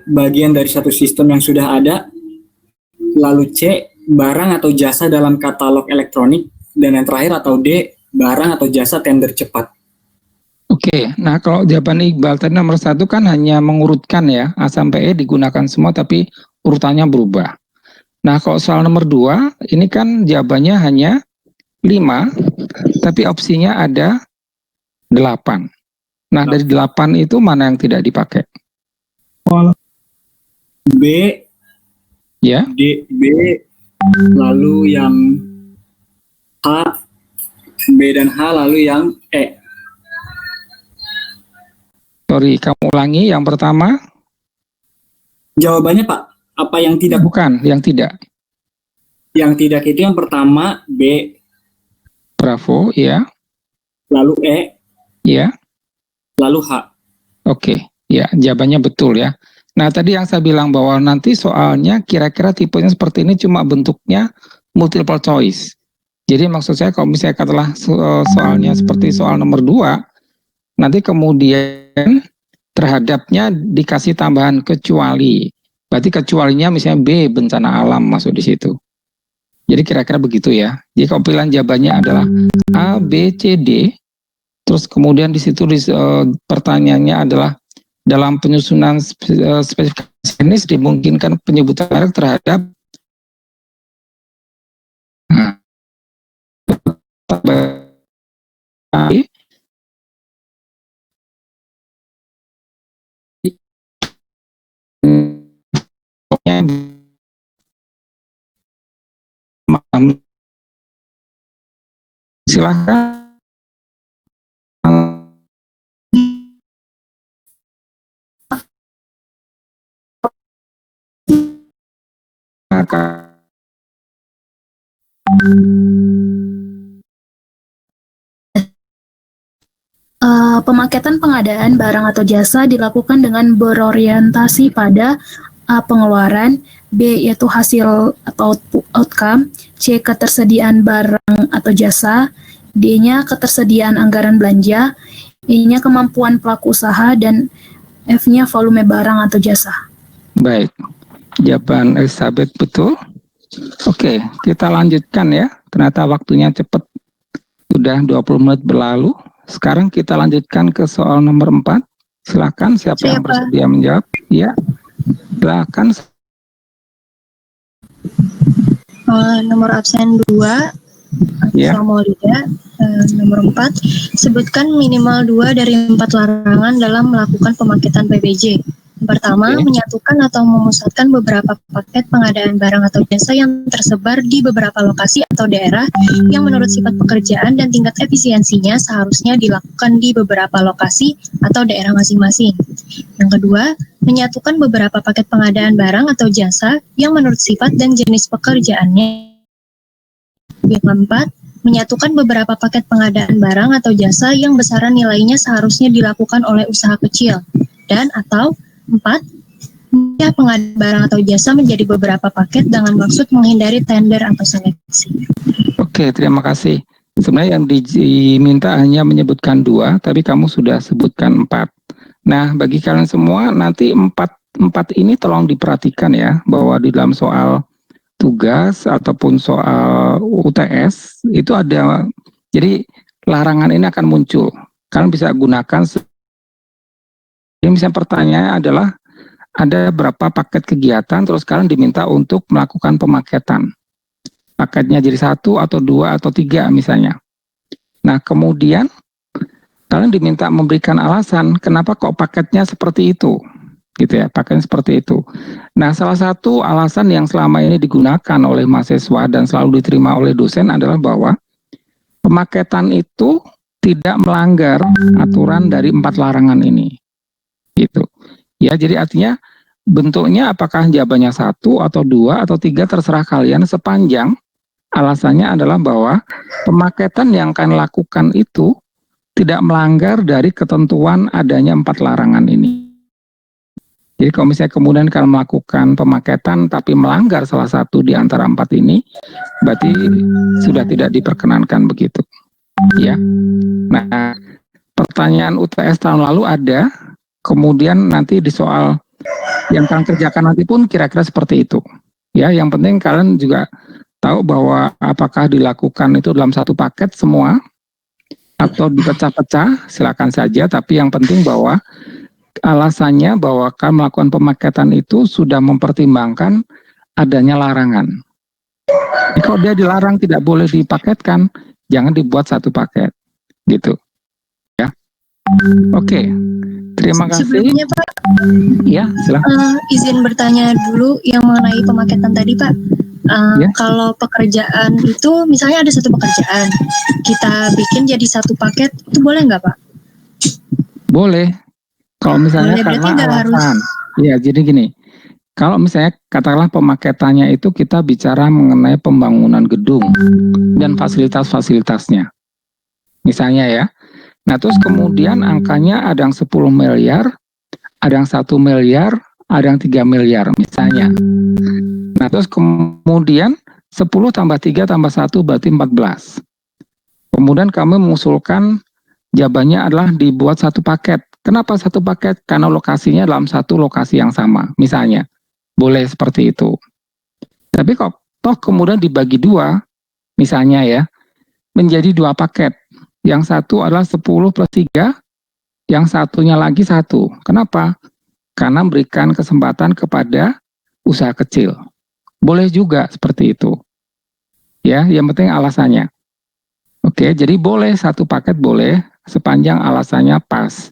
bagian dari satu sistem yang sudah ada. Lalu C, barang atau jasa dalam katalog elektronik. Dan yang terakhir atau D, barang atau jasa tender cepat. Oke, nah kalau jawaban Iqbal tadi nomor 1 kan hanya mengurutkan ya, A sampai E digunakan semua tapi urutannya berubah. Nah kalau soal nomor 2, ini kan jawabannya hanya 5, tapi opsinya ada 8. Nah dari 8 itu mana yang tidak dipakai? B, Ya. D, B, lalu yang H, B dan H, lalu yang E. Sorry, kamu ulangi yang pertama. Jawabannya Pak, apa yang tidak? Bukan, yang tidak. Yang tidak itu yang pertama B. Bravo, ya. Lalu E. Ya. Lalu H. Oke, ya jawabannya betul ya. Nah tadi yang saya bilang bahwa nanti soalnya kira-kira tipenya seperti ini cuma bentuknya multiple choice. Jadi maksud saya kalau misalnya katakanlah soalnya seperti soal nomor 2, nanti kemudian terhadapnya dikasih tambahan kecuali. Berarti kecualinya misalnya B, bencana alam masuk di situ. Jadi kira-kira begitu ya. Jadi kalau pilihan jawabannya adalah A, B, C, D. Terus kemudian di situ pertanyaannya adalah dalam penyusunan spesifikasi jenis dimungkinkan penyebutan merek terhadap silakan. Pemaketan pengadaan barang atau jasa dilakukan dengan berorientasi pada A. Pengeluaran, B. Yaitu hasil atau outcome, C. Ketersediaan barang atau jasa, D-nya ketersediaan anggaran belanja, E-nya kemampuan pelaku usaha, dan F-nya volume barang atau jasa. Baik, jawaban Elizabeth betul. Oke, kita lanjutkan ya. Ternyata waktunya cepat. Sudah 20 menit berlalu. Sekarang kita lanjutkan ke soal nomor 4. Silakan siapa yang bersedia menjawab? Ya, silakan. Nomor absen 2, ya. Nomor 4, sebutkan minimal 2 dari 4 larangan dalam melakukan pemaketan PBJ. Pertama, menyatukan atau memusatkan beberapa paket pengadaan barang atau jasa yang tersebar di beberapa lokasi atau daerah yang menurut sifat pekerjaan dan tingkat efisiensinya seharusnya dilakukan di beberapa lokasi atau daerah masing-masing. Yang kedua, menyatukan beberapa paket pengadaan barang atau jasa yang menurut sifat dan jenis pekerjaannya. Yang keempat, menyatukan beberapa paket pengadaan barang atau jasa yang besaran nilainya seharusnya dilakukan oleh usaha kecil. Dan atau 4. Pengadaan barang atau jasa menjadi beberapa paket dengan maksud menghindari tender atau seleksi. Oke, terima kasih. Sebenarnya yang diminta hanya menyebutkan 2, tapi kamu sudah sebutkan 4. Nah, bagi kalian semua, nanti 4 ini tolong diperhatikan ya, bahwa di dalam soal tugas ataupun soal UTS, itu ada, jadi larangan ini akan muncul. Kalian bisa gunakan. Ini misalnya pertanyaannya adalah ada berapa paket kegiatan, terus kalian diminta untuk melakukan pemaketan. Paketnya jadi 1 atau 2 atau 3 misalnya. Nah kemudian kalian diminta memberikan alasan kenapa kok paketnya seperti itu, gitu ya, paketnya seperti itu. Nah salah satu alasan yang selama ini digunakan oleh mahasiswa dan selalu diterima oleh dosen adalah bahwa pemaketan itu tidak melanggar aturan dari 4 larangan ini. Gitu ya, jadi artinya bentuknya apakah jawabannya 1 atau 2 atau 3 terserah kalian, sepanjang alasannya adalah bahwa pemaketan yang kalian lakukan itu tidak melanggar dari ketentuan adanya 4 larangan ini. Jadi kalau misalnya kemudian kalian melakukan pemaketan tapi melanggar salah satu di antara 4 ini, berarti sudah tidak diperkenankan begitu ya. Nah pertanyaan UTS tahun lalu ada. Kemudian nanti di soal Yang kalian kerjakan nanti pun kira-kira seperti itu. Ya, yang penting kalian juga tahu bahwa apakah dilakukan itu dalam satu paket semua atau dipecah-pecah, silakan saja. Tapi yang penting bahwa alasannya bahwa kalian melakukan pemaketan itu sudah mempertimbangkan adanya larangan. Jadi kalau dia dilarang tidak boleh dipaketkan, jangan dibuat satu paket, gitu. Ya, oke. Terima kasih. Sebelumnya Pak, Ya, silakan. izin bertanya dulu yang mengenai pemaketan tadi Pak. Ya. Kalau pekerjaan itu misalnya ada satu pekerjaan, kita bikin jadi satu paket, itu boleh nggak Pak? Boleh. Kalau misalnya Boleh, berarti karena nggak harus. alasan. Ya, jadi gini. Kalau misalnya katakanlah pemaketannya itu kita bicara mengenai pembangunan gedung dan fasilitas-fasilitasnya. Misalnya ya. Nah, terus kemudian angkanya ada yang 10 miliar, ada yang 1 miliar, ada yang 3 miliar misalnya. Nah, terus kemudian 10 tambah 3 tambah 1 berarti 14. Kemudian kami mengusulkan jawabannya adalah dibuat satu paket. Kenapa satu paket? Karena lokasinya dalam satu lokasi yang sama, misalnya. Boleh seperti itu. Tapi kok toh kemudian dibagi dua, misalnya ya, menjadi dua paket. Yang satu adalah 10 plus 3, yang satunya lagi 1. Kenapa? Karena memberikan kesempatan kepada usaha kecil. Boleh juga seperti itu. Ya, yang penting alasannya. Oke, jadi boleh satu paket boleh, sepanjang alasannya pas.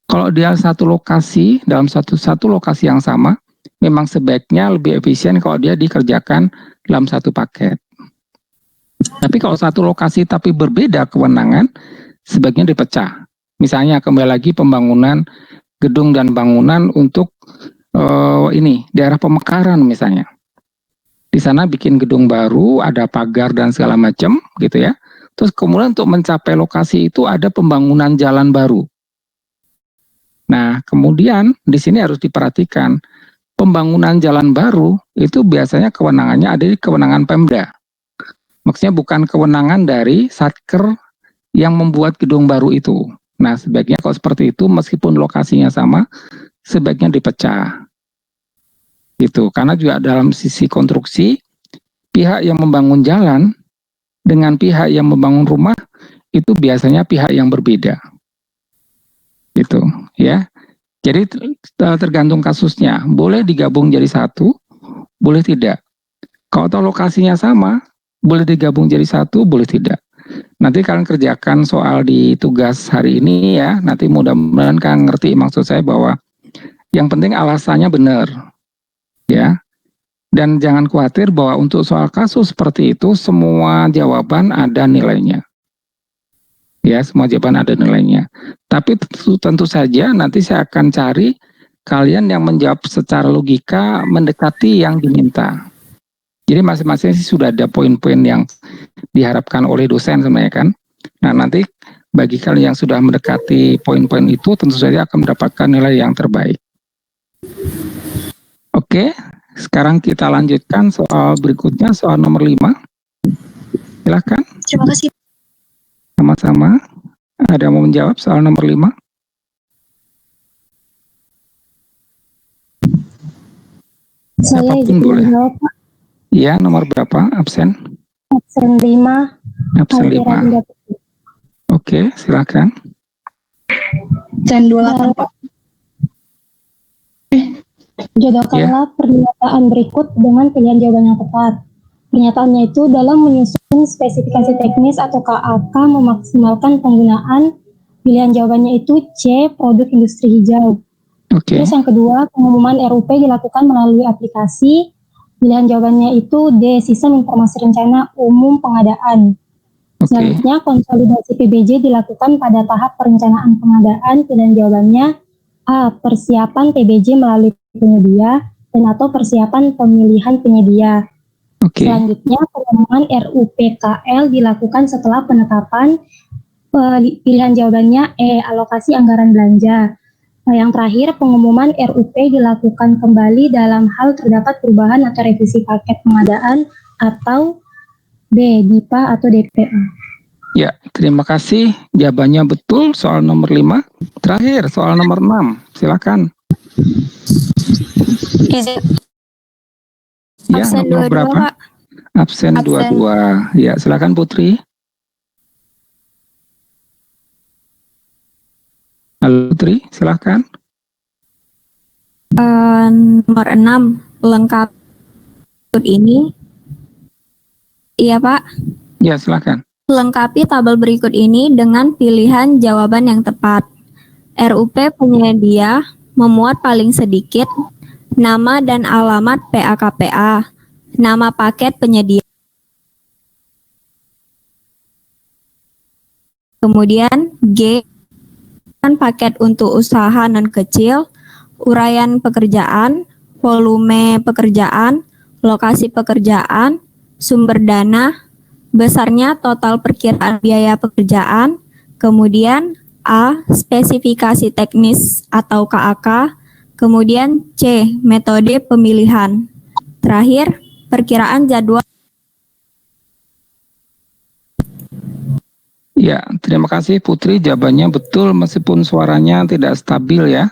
Kalau dia satu lokasi, dalam satu lokasi yang sama, memang sebaiknya lebih efisien kalau dia dikerjakan dalam satu paket. Tapi kalau satu lokasi tapi berbeda kewenangan, sebaiknya dipecah. Misalnya kembali lagi pembangunan gedung dan bangunan untuk daerah pemekaran misalnya. Di sana bikin gedung baru, ada pagar dan segala macam, gitu ya. Terus kemudian untuk mencapai lokasi itu ada pembangunan jalan baru. Nah, kemudian di sini harus diperhatikan pembangunan jalan baru itu biasanya kewenangannya ada di kewenangan Pemda. Maksudnya bukan kewenangan dari Satker yang membuat gedung baru itu. Nah, sebaiknya kalau seperti itu meskipun lokasinya sama, sebaiknya dipecah. Gitu. Karena juga dalam sisi konstruksi, pihak yang membangun jalan dengan pihak yang membangun rumah itu biasanya pihak yang berbeda. Gitu, ya. Jadi tergantung kasusnya, boleh digabung jadi satu, boleh tidak. Kalau tahu lokasinya sama, boleh digabung jadi satu, boleh tidak. Nanti kalian kerjakan soal di tugas hari ini ya, nanti mudah-mudahan kalian ngerti maksud saya bahwa yang penting alasannya benar, ya. Dan jangan khawatir bahwa untuk soal kasus seperti itu, semua jawaban ada nilainya. Ya, semua jawaban ada nilainya. Tapi tentu saja nanti saya akan cari kalian yang menjawab secara logika mendekati yang diminta. Jadi masing-masing sih sudah ada poin-poin yang diharapkan oleh dosen sebenarnya kan. Nah, nanti bagi kalian yang sudah mendekati poin-poin itu tentu saja akan mendapatkan nilai yang terbaik. Oke, sekarang kita lanjutkan soal berikutnya, soal nomor 5. Silakan. Terima kasih. Sama-sama. Ada yang mau menjawab soal nomor 5? Saya Siapapun izin boleh. menjawab, Pak. Iya, nomor berapa? Absen? Absen 5. Absen 5. Oke, silakan. Dan 28 Pak. Jodohkanlah pernyataan berikut dengan pilihan jawaban yang tepat. Pernyataannya itu dalam menyusun spesifikasi teknis atau KAK memaksimalkan penggunaan. Pilihan jawabannya itu C, produk industri hijau. Oke. Terus yang kedua, pengumuman RUP dilakukan melalui aplikasi. Pilihan jawabannya itu D, sistem informasi rencana umum pengadaan. Selanjutnya, konsolidasi PBJ dilakukan pada tahap perencanaan pengadaan. Pilihan jawabannya A, persiapan PBJ melalui penyedia dan atau persiapan pemilihan penyedia. Selanjutnya, pengumuman RUPKL dilakukan setelah penetapan. Pilihan jawabannya E, alokasi anggaran belanja. Yang terakhir, pengumuman RUP dilakukan kembali dalam hal terdapat perubahan atau revisi paket pengadaan atau B, DIPA atau DPA. Ya, terima kasih. Jawabannya betul soal nomor 5. Terakhir, soal nomor 6. Silakan. Izin Ya, absen nomor 22, berapa? Pak. Absen Absen. 22. Ya, silakan Putri. Halo Putri, silakan. Nomor 6 lengkap ini. Iya, Pak. Ya, silakan. Lengkapi tabel berikut ini dengan pilihan jawaban yang tepat. RUP penyedia memuat paling sedikit nama dan alamat PAKPA, nama paket penyedia. Kemudian G paket untuk usaha non kecil, uraian pekerjaan, volume pekerjaan, lokasi pekerjaan, sumber dana, besarnya total perkiraan biaya pekerjaan, kemudian A. Spesifikasi teknis atau KAK, kemudian C. Metode pemilihan. Terakhir, perkiraan jadwal. Ya, terima kasih Putri, jawabannya betul meskipun suaranya tidak stabil ya.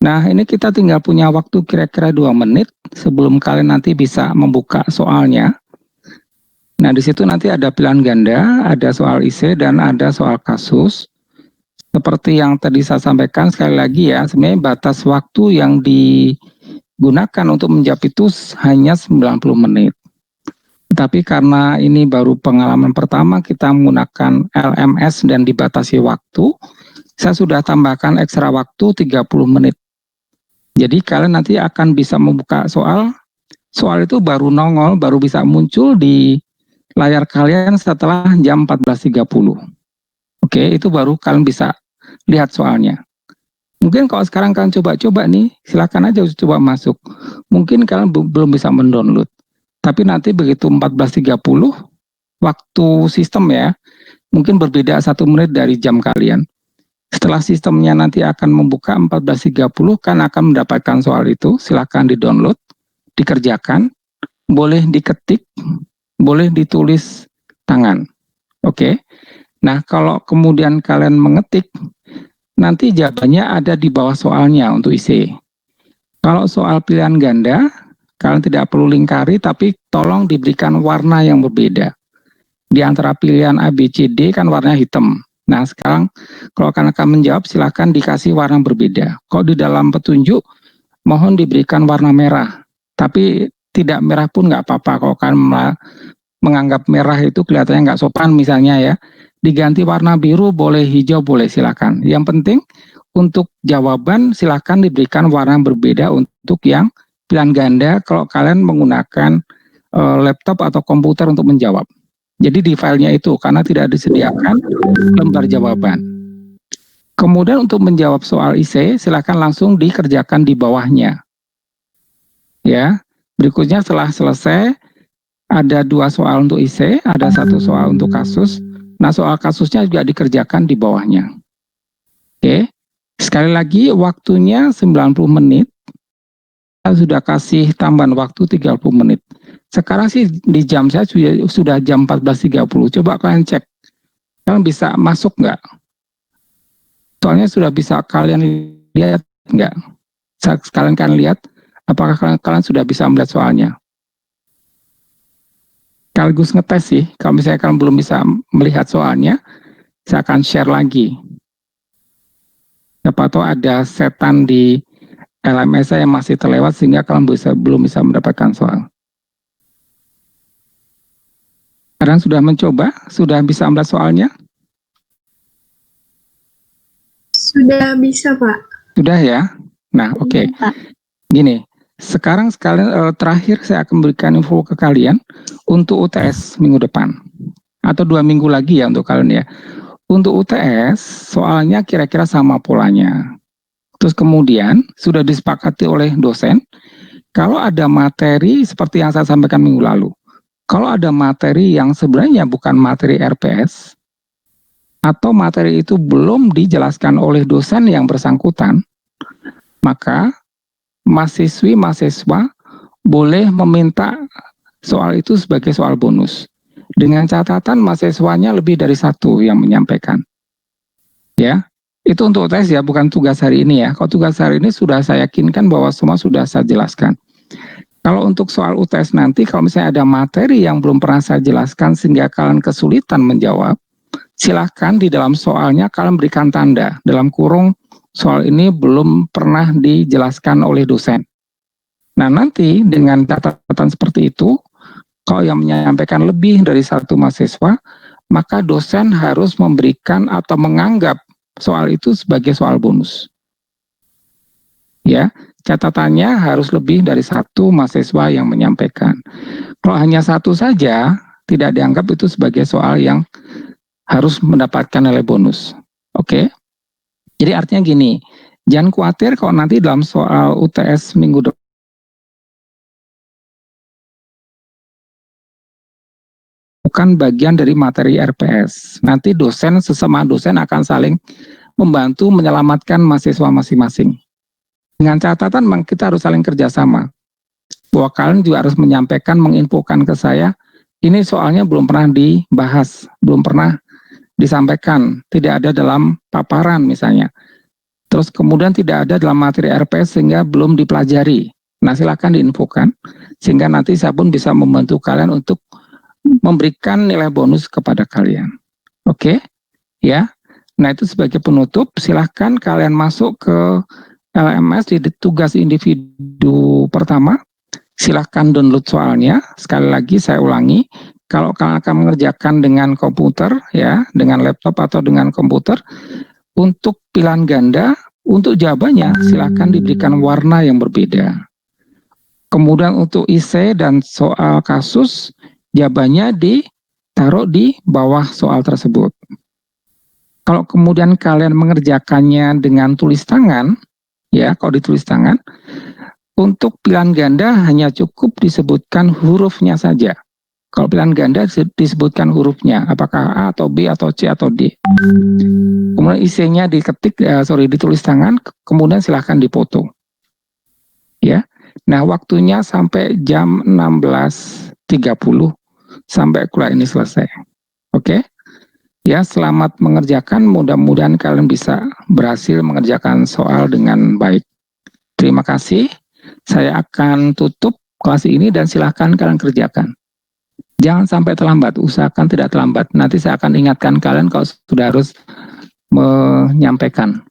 Nah, ini kita tinggal punya waktu kira-kira 2 menit sebelum kalian nanti bisa membuka soalnya. Nah, di situ nanti ada pilihan ganda, ada soal IC, dan ada soal kasus. Seperti yang tadi saya sampaikan sekali lagi ya, sebenarnya batas waktu yang digunakan untuk menjawab itu hanya 90 menit. Tapi karena ini baru pengalaman pertama kita menggunakan LMS dan dibatasi waktu, saya sudah tambahkan ekstra waktu 30 menit. Jadi kalian nanti akan bisa membuka soal itu baru nongol, baru bisa muncul di layar kalian setelah jam 14.30. Oke, itu baru kalian bisa lihat soalnya. Mungkin kalau sekarang kalian coba-coba nih, silakan aja coba masuk. Mungkin kalian belum bisa mendownload. Tapi nanti begitu 14.30, waktu sistem ya, mungkin berbeda 1 menit dari jam kalian. Setelah sistemnya nanti akan membuka 14.30, kan akan mendapatkan soal itu. Silakan di-download, dikerjakan, boleh diketik, boleh ditulis tangan. Oke. Nah, kalau kemudian kalian mengetik, nanti jawabannya ada di bawah soalnya untuk IC. Kalau soal pilihan ganda, kalian tidak perlu lingkari, tapi tolong diberikan warna yang berbeda. Di antara pilihan A, B, C, D kan warnanya hitam. Nah, sekarang kalau kalian akan menjawab, silakan dikasih warna yang berbeda. Kalau di dalam petunjuk, mohon diberikan warna merah. Tapi tidak merah pun nggak apa-apa. Kalau kalian menganggap merah itu kelihatannya nggak sopan misalnya ya, diganti warna biru, boleh hijau, boleh, silakan. Yang penting untuk jawaban silakan diberikan warna yang berbeda untuk yang pilihan ganda kalau kalian menggunakan laptop atau komputer untuk menjawab. Jadi di filenya itu karena tidak disediakan lembar jawaban. Kemudian untuk menjawab soal IC silakan langsung dikerjakan di bawahnya. Ya, berikutnya setelah selesai ada 2 soal untuk IC, ada 1 soal untuk kasus. Nah, soal kasusnya juga dikerjakan di bawahnya. Oke. Sekali lagi waktunya 90 menit. Saya sudah kasih tambahan waktu 30 menit. Sekarang sih di jam saya sudah jam 14.30. Coba kalian cek. Kalian bisa masuk nggak? Soalnya sudah bisa kalian lihat nggak? Kalian lihat apakah kalian sudah bisa melihat soalnya? Sekaligus ngetes sih, kalau misalnya kalian belum bisa melihat soalnya, saya akan share lagi. Siapa tahu ada setan di LMS yang masih terlewat sehingga kalian belum bisa mendapatkan soal. Kalian sudah mencoba? Sudah bisa melihat soalnya? Sudah bisa, Pak. Sudah ya? Nah, oke. Gini, sekarang terakhir saya akan berikan info ke kalian untuk UTS minggu depan. Atau 2 minggu lagi ya untuk kalian ya. Untuk UTS, soalnya kira-kira sama polanya. Terus kemudian, sudah disepakati oleh dosen, kalau ada materi seperti yang saya sampaikan minggu lalu, kalau ada materi yang sebenarnya bukan materi RPS, atau materi itu belum dijelaskan oleh dosen yang bersangkutan, maka mahasiswa boleh meminta soal itu sebagai soal bonus. Dengan catatan mahasiswanya lebih dari 1 yang menyampaikan. Ya, Itu untuk UTS ya, bukan tugas hari ini ya. Kalau tugas hari ini sudah saya yakinkan bahwa semua sudah saya jelaskan. Kalau untuk soal UTS nanti, kalau misalnya ada materi yang belum pernah saya jelaskan sehingga kalian kesulitan menjawab, silahkan di dalam soalnya kalian berikan tanda dalam kurung soal ini belum pernah dijelaskan oleh dosen. Nah nanti dengan catatan seperti itu, kalau yang menyampaikan lebih dari satu mahasiswa, maka dosen harus memberikan atau menganggap soal itu sebagai soal bonus. Ya, catatannya harus lebih dari satu mahasiswa yang menyampaikan. Kalau hanya satu saja, tidak dianggap itu sebagai soal yang harus mendapatkan nilai bonus. Oke? Jadi artinya gini, jangan khawatir kalau nanti dalam soal UTS minggu depan bukan bagian dari materi RPS. Nanti dosen sesama dosen akan saling membantu menyelamatkan mahasiswa masing-masing. Dengan catatan memang kita harus saling kerjasama. Bahwa kalian juga harus menyampaikan, menginfokan ke saya, ini soalnya belum pernah dibahas, belum pernah disampaikan, tidak ada dalam paparan misalnya. Terus kemudian tidak ada dalam materi RPS sehingga belum dipelajari. Nah silakan diinfokan, sehingga nanti saya pun bisa membantu kalian untuk memberikan nilai bonus kepada kalian. Oke? Ya. Nah itu sebagai penutup, silahkan kalian masuk ke LMS di tugas individu pertama. Silahkan download soalnya. Sekali lagi saya ulangi, kalau kalian akan mengerjakan dengan komputer, ya, dengan laptop atau dengan komputer, untuk pilihan ganda, untuk jawabannya silahkan diberikan warna yang berbeda. Kemudian untuk IC dan soal kasus, jawabannya ditaruh di bawah soal tersebut. Kalau kemudian kalian mengerjakannya dengan tulis tangan, ya, kalau ditulis tangan, untuk pilihan ganda hanya cukup disebutkan hurufnya saja. Kalau pilihan ganda disebutkan hurufnya, apakah A atau B atau C atau D. Kemudian isinya ditulis tangan, kemudian silahkan dipoto. Ya, nah waktunya sampai jam 16.30 sampai kuliah ini selesai. Oke? Ya, selamat mengerjakan, mudah-mudahan kalian bisa berhasil mengerjakan soal dengan baik. Terima kasih, saya akan tutup kelas ini dan silahkan kalian kerjakan. Jangan sampai terlambat, usahakan tidak terlambat. Nanti saya akan ingatkan kalian kalau sudah harus menyampaikan.